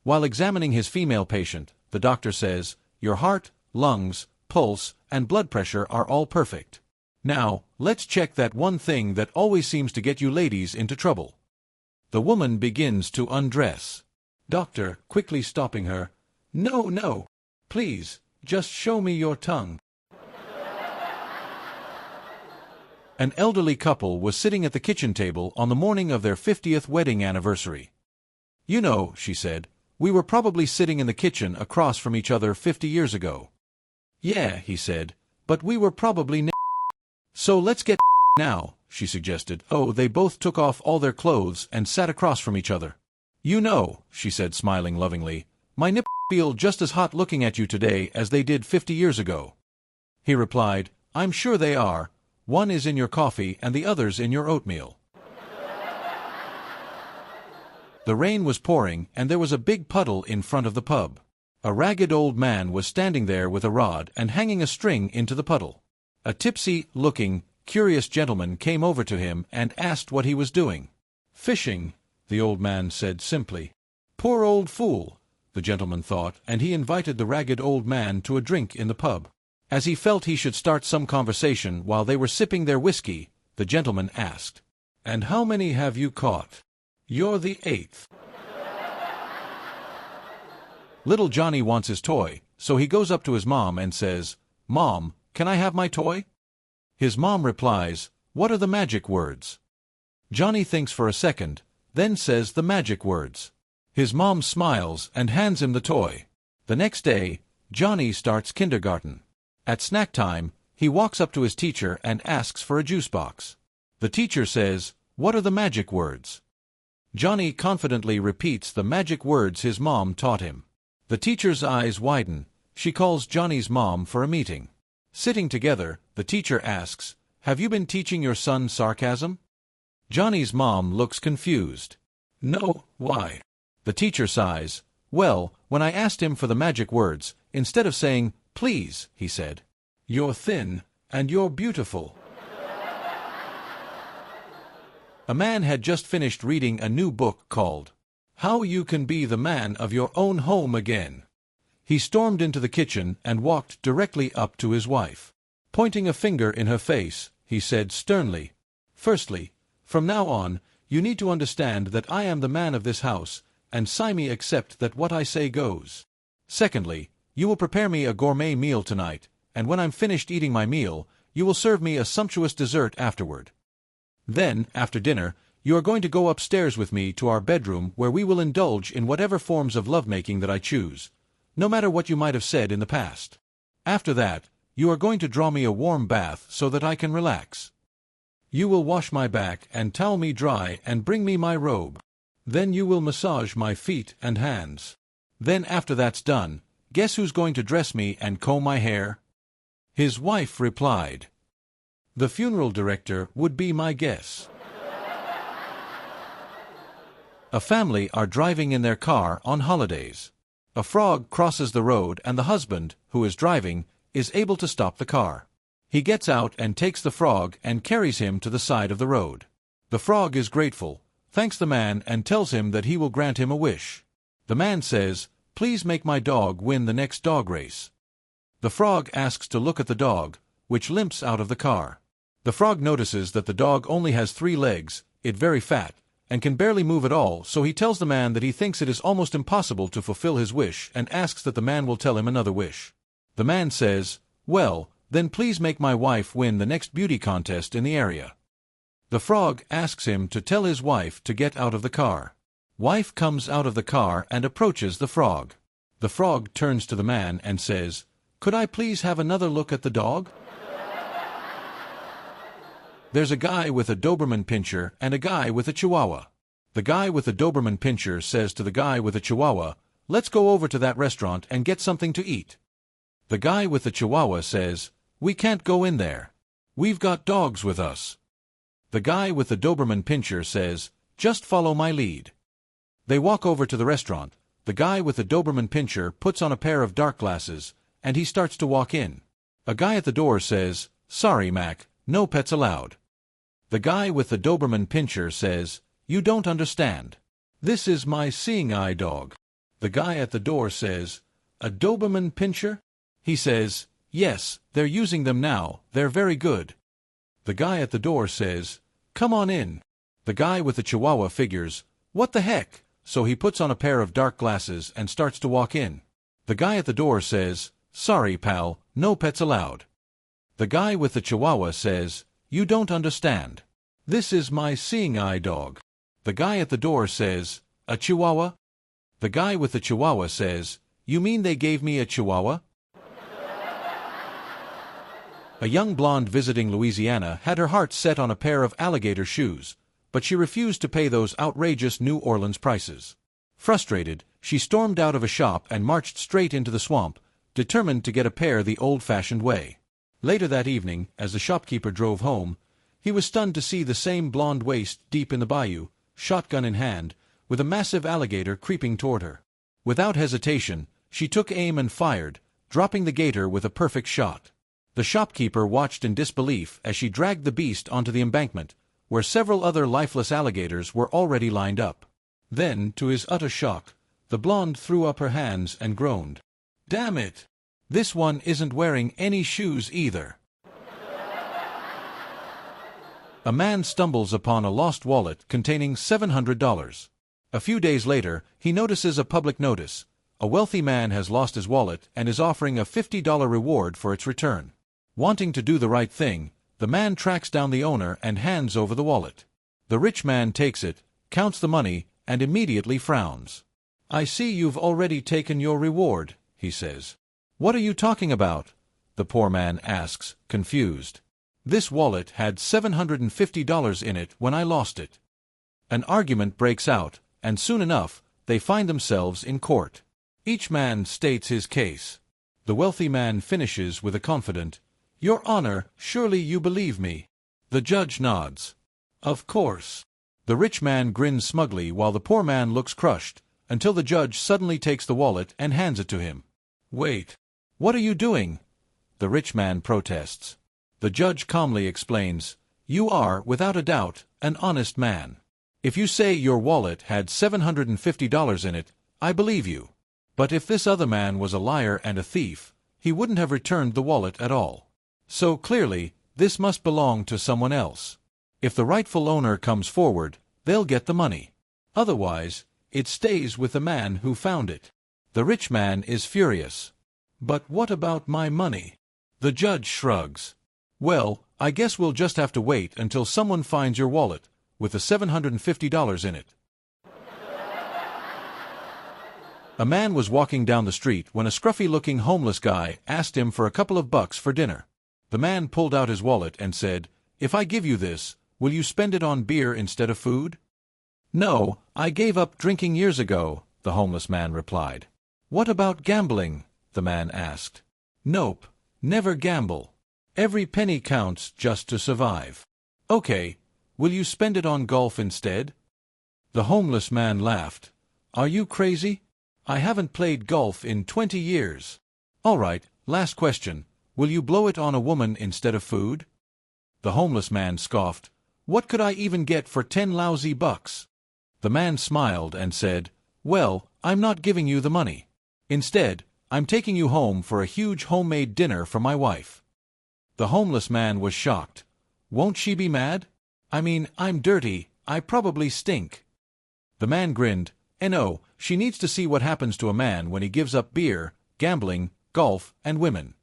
While examining his female patient, the doctor says, "Your heart, lungs, pulse, and blood pressure are all perfect. Now, let's check that one thing that always seems to get you ladies into trouble." The woman begins to undress. Doctor, quickly stopping her, "No, no. Please, just show me your tongue." An elderly couple was sitting at the kitchen table on the morning of their 50th wedding anniversary. "You know," she said, "we were probably sitting in the kitchen across from each other 50 years ago." "Yeah," he said, "but we were probably So let's get now," she suggested. Oh, they both took off all their clothes and sat across from each other. "You know," she said, smiling lovingly, "my nips feel just as hot looking at you today as they did 50 years ago." He replied, "I'm sure they are. One is in your coffee and the other's in your oatmeal." The rain was pouring and there was a big puddle in front of the pub. A ragged old man was standing there with a rod and hanging a string into the puddle. A tipsy-looking, curious gentleman came over to him and asked what he was doing. "Fishing," the old man said simply. "Poor old fool," the gentleman thought, and he invited the ragged old man to a drink in the pub. As he felt he should start some conversation while they were sipping their whiskey, the gentleman asked, "And how many have you caught?" "You're the 8th. Little Johnny wants his toy, so he goes up to his mom and says, "Mom, can I have my toy?" His mom replies, "What are the magic words?" Johnny thinks for a second, then says the magic words. His mom smiles and hands him the toy. The next day, Johnny starts kindergarten. At snack time, he walks up to his teacher and asks for a juice box. The teacher says, "What are the magic words?" Johnny confidently repeats the magic words his mom taught him. The teacher's eyes widen. She calls Johnny's mom for a meeting. Sitting together, the teacher asks, "Have you been teaching your son sarcasm?" Johnny's mom looks confused. "No, why?" The teacher sighs. "Well, when I asked him for the magic words, instead of saying, 'Please,' he said, 'You're thin, and you're beautiful.'" A man had just finished reading a new book called "How You Can Be the Man of Your Own Home Again." He stormed into the kitchen and walked directly up to his wife. Pointing a finger in her face, he said sternly, "Firstly, from now on, you need to understand that I am the man of this house, and sign me accept that what I say goes. Secondly, you will prepare me a gourmet meal tonight, and when I'm finished eating my meal, you will serve me a sumptuous dessert afterward. Then, after dinner, you are going to go upstairs with me to our bedroom where we will indulge in whatever forms of lovemaking that I choose, no matter what you might have said in the past. After that, you are going to draw me a warm bath so that I can relax. You will wash my back and towel me dry and bring me my robe. Then you will massage my feet and hands. Then after that's done, guess who's going to dress me and comb my hair?" His wife replied, "The funeral director would be my guess." A family are driving in their car on holidays. A frog crosses the road and the husband, who is driving, is able to stop the car. He gets out and takes the frog and carries him to the side of the road. The frog is grateful, thanks the man and tells him that he will grant him a wish. The man says, "Please make my dog win the next dog race." The frog asks to look at the dog, which limps out of the car. The frog notices that the dog only has 3 legs, it very fat, and can barely move at all, so he tells the man that he thinks it is almost impossible to fulfill his wish and asks that the man will tell him another wish. The man says, "Well, then please make my wife win the next beauty contest in the area." The frog asks him to tell his wife to get out of the car. Wife comes out of the car and approaches the frog. The frog turns to the man and says, "Could I please have another look at the dog?" There's a guy with a Doberman Pinscher and a guy with a Chihuahua. The guy with the Doberman Pinscher says to the guy with the Chihuahua, "Let's go over to that restaurant and get something to eat." The guy with the Chihuahua says, "We can't go in there. We've got dogs with us." The guy with the Doberman Pinscher says, "Just follow my lead." They walk over to the restaurant. The guy with the Doberman Pinscher puts on a pair of dark glasses, and he starts to walk in. A guy at the door says, "Sorry, Mac, no pets allowed." The guy with the Doberman Pinscher says, "You don't understand. This is my seeing eye dog. The guy at the door says, "A Doberman Pinscher?" He says, "Yes, they're using them now, they're very good." The guy at the door says, "Come on in." The guy with the Chihuahua figures, "What the heck?" So he puts on a pair of dark glasses and starts to walk in. The guy at the door says, "Sorry, pal, no pets allowed." The guy with the Chihuahua says, "You don't understand. This is my seeing eye dog." The guy at the door says, "A Chihuahua?" The guy with the Chihuahua says, "You mean they gave me a Chihuahua?" A young blonde visiting Louisiana had her heart set on a pair of alligator shoes, but she refused to pay those outrageous New Orleans prices. Frustrated, she stormed out of a shop and marched straight into the swamp, determined to get a pair the old-fashioned way. Later that evening, as the shopkeeper drove home, he was stunned to see the same blonde waist deep in the bayou, shotgun in hand, with a massive alligator creeping toward her. Without hesitation, she took aim and fired, dropping the gator with a perfect shot. The shopkeeper watched in disbelief as she dragged the beast onto the embankment, where several other lifeless alligators were already lined up. Then, to his utter shock, the blonde threw up her hands and groaned, "Damn it! This one isn't wearing any shoes either." A man stumbles upon a lost wallet containing $700. A few days later, he notices a public notice. A wealthy man has lost his wallet and is offering a $50 reward for its return. Wanting to do the right thing, the man tracks down the owner and hands over the wallet. The rich man takes it, counts the money, and immediately frowns. "I see you've already taken your reward," he says. "What are you talking about?" the poor man asks, confused. "This wallet had $750 in it when I lost it." An argument breaks out, and soon enough, they find themselves in court. Each man states his case. The wealthy man finishes with a confident, "Your Honor, surely you believe me." The judge nods. "Of course." The rich man grins smugly while the poor man looks crushed, until the judge suddenly takes the wallet and hands it to him. "Wait. What are you doing?" the rich man protests. The judge calmly explains, "You are, without a doubt, an honest man. If you say your wallet had $750 in it, I believe you. But if this other man was a liar and a thief, he wouldn't have returned the wallet at all. So clearly, this must belong to someone else. If the rightful owner comes forward, they'll get the money. Otherwise, it stays with the man who found it." The rich man is furious. "But what about my money?" The judge shrugs. "Well, I guess we'll just have to wait until someone finds your wallet, with the $750 in it." A man was walking down the street when a scruffy-looking homeless guy asked him for a couple of bucks for dinner. The man pulled out his wallet and said, "If I give you this, will you spend it on beer instead of food?" "No, I gave up drinking years ago," the homeless man replied. "What about gambling?" the man asked. "Nope, never gamble. Every penny counts just to survive." "Okay, will you spend it on golf instead?" The homeless man laughed. "Are you crazy? I haven't played golf in 20 years. All right, last question. Will you blow it on a woman instead of food?" The homeless man scoffed. "What could I even get for 10 lousy bucks?" The man smiled and said, "Well, I'm not giving you the money. Instead, I'm taking you home for a huge homemade dinner for my wife." The homeless man was shocked. "Won't she be mad? I mean, I'm dirty, I probably stink." The man grinned. "No, she needs to see what happens to a man when he gives up beer, gambling, golf, and women."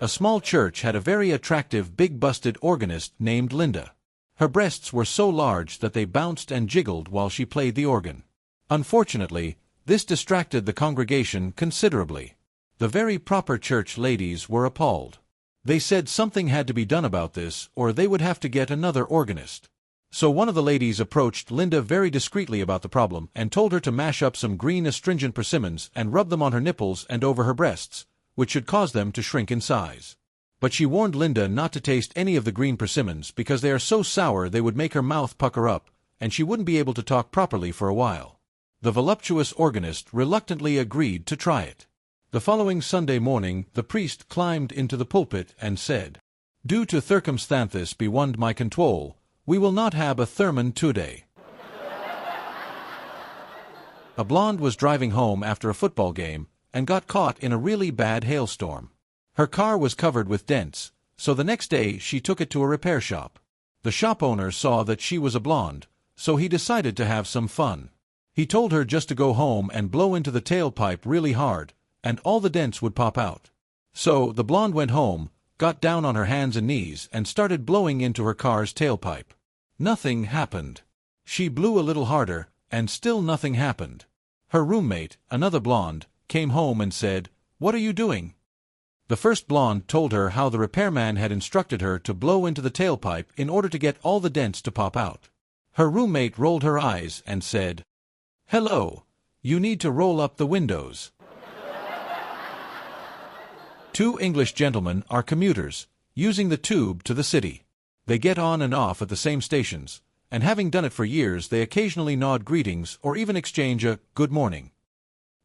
A small church had a very attractive big-busted organist named Linda. Her breasts were so large that they bounced and jiggled while she played the organ. Unfortunately, this distracted the congregation considerably. The very proper church ladies were appalled. They said something had to be done about this, or they would have to get another organist. So one of the ladies approached Linda very discreetly about the problem and told her to mash up some green astringent persimmons and rub them on her nipples and over her breasts, which should cause them to shrink in size. But she warned Linda not to taste any of the green persimmons because they are so sour they would make her mouth pucker up, and she wouldn't be able to talk properly for a while. The voluptuous organist reluctantly agreed to try it. The following Sunday morning the priest climbed into the pulpit and said, "Due to circumstances beyond my control, we will not have a sermon today." A blonde was driving home after a football game and got caught in a really bad hailstorm. Her car was covered with dents, so the next day she took it to a repair shop. The shop owner saw that she was a blonde, so he decided to have some fun. He told her just to go home and blow into the tailpipe really hard, and all the dents would pop out. So the blonde went home, got down on her hands and knees, and started blowing into her car's tailpipe. Nothing happened. She blew a little harder, and still nothing happened. Her roommate, another blonde, came home and said, "What are you doing?" The first blonde told her how the repairman had instructed her to blow into the tailpipe in order to get all the dents to pop out. Her roommate rolled her eyes and said, "Hello, you need to roll up the windows." Two English gentlemen are commuters, using the tube to the city. They get on and off at the same stations, and having done it for years, they occasionally nod greetings or even exchange a "good morning."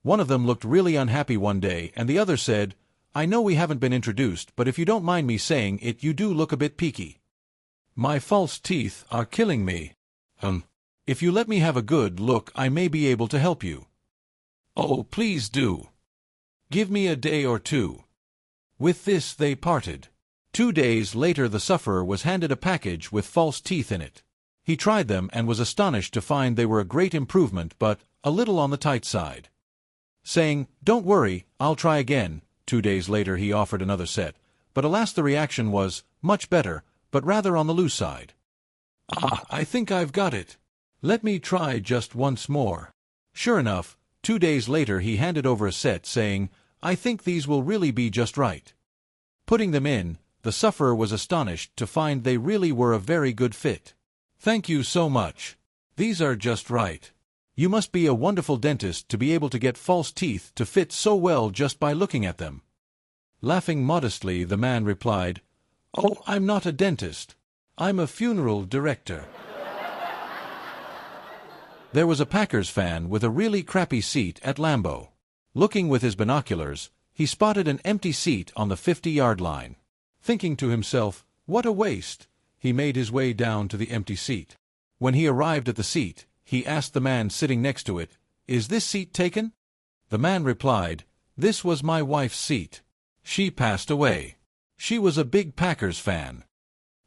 One of them looked really unhappy one day, and the other said, "I know we haven't been introduced, but if you don't mind me saying it, you do look a bit peaky." "My false teeth are killing me." If you let me have a good look, I may be able to help you." "Oh, please do. Give me a day or two." With this they parted. 2 days later the sufferer was handed a package with false teeth in it. He tried them and was astonished to find they were a great improvement but a little on the tight side. Saying, "Don't worry, I'll try again," 2 days later he offered another set, but alas, the reaction was much better, but rather on the loose side. "Ah, I think I've got it. Let me try just once more." Sure enough, 2 days later he handed over a set, saying, "I think these will really be just right." Putting them in, the sufferer was astonished to find they really were a very good fit. "Thank you so much. These are just right. You must be a wonderful dentist to be able to get false teeth to fit so well just by looking at them." Laughing modestly, the man replied, "Oh, I'm not a dentist. I'm a funeral director." There was a Packers fan with a really crappy seat at Lambeau. Looking with his binoculars, he spotted an empty seat on the 50-yard line. Thinking to himself, "What a waste," he made his way down to the empty seat. When he arrived at the seat, he asked the man sitting next to it, "Is this seat taken?" The man replied, "This was my wife's seat. She passed away. She was a big Packers fan."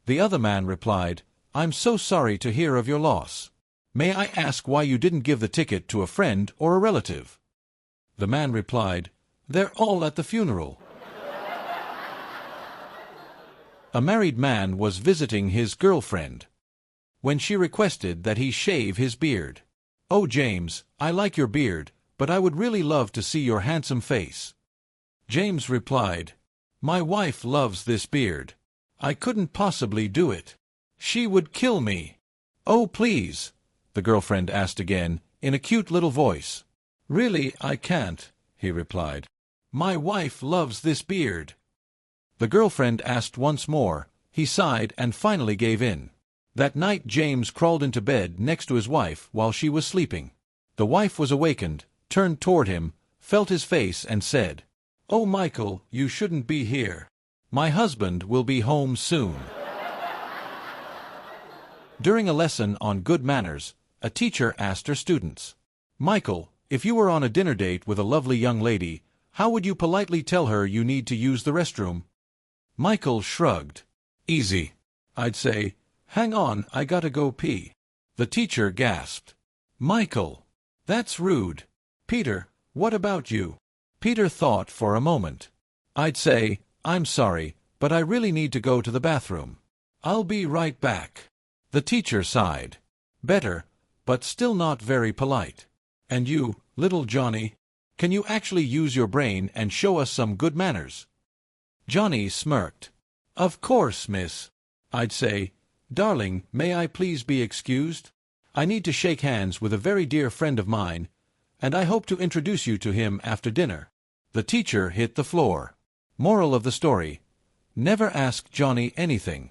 The other man replied, "I'm so sorry to hear of your loss. May I ask why you didn't give the ticket to a friend or a relative?" The man replied, "They're all at the funeral." A married man was visiting his girlfriend. When she requested that he shave his beard, "Oh, James, I like your beard, but I would really love to see your handsome face." James replied, "My wife loves this beard. I couldn't possibly do it. She would kill me." "Oh, please," the girlfriend asked again, in a cute little voice. "Really, I can't," he replied. "My wife loves this beard." The girlfriend asked once more. He sighed and finally gave in. That night James crawled into bed next to his wife while she was sleeping. The wife was awakened, turned toward him, felt his face and said, "Oh, Michael, you shouldn't be here. My husband will be home soon." During a lesson on good manners, a teacher asked her students, "Michael, if you were on a dinner date with a lovely young lady, how would you politely tell her you need to use the restroom?" Michael shrugged. "Easy. I'd say, 'Hang on, I gotta go pee.'" The teacher gasped. "Michael, that's rude." "Peter, what about you?" Peter thought for a moment. "I'd say, 'I'm sorry, but I really need to go to the bathroom. I'll be right back.'" The teacher sighed. "Better, but still not very polite. And you, little Johnny, can you actually use your brain and show us some good manners?" Johnny smirked. "Of course, miss. I'd say, 'Darling, may I please be excused? I need to shake hands with a very dear friend of mine, and I hope to introduce you to him after dinner.'" The teacher hit the floor. Moral of the story: never ask Johnny anything.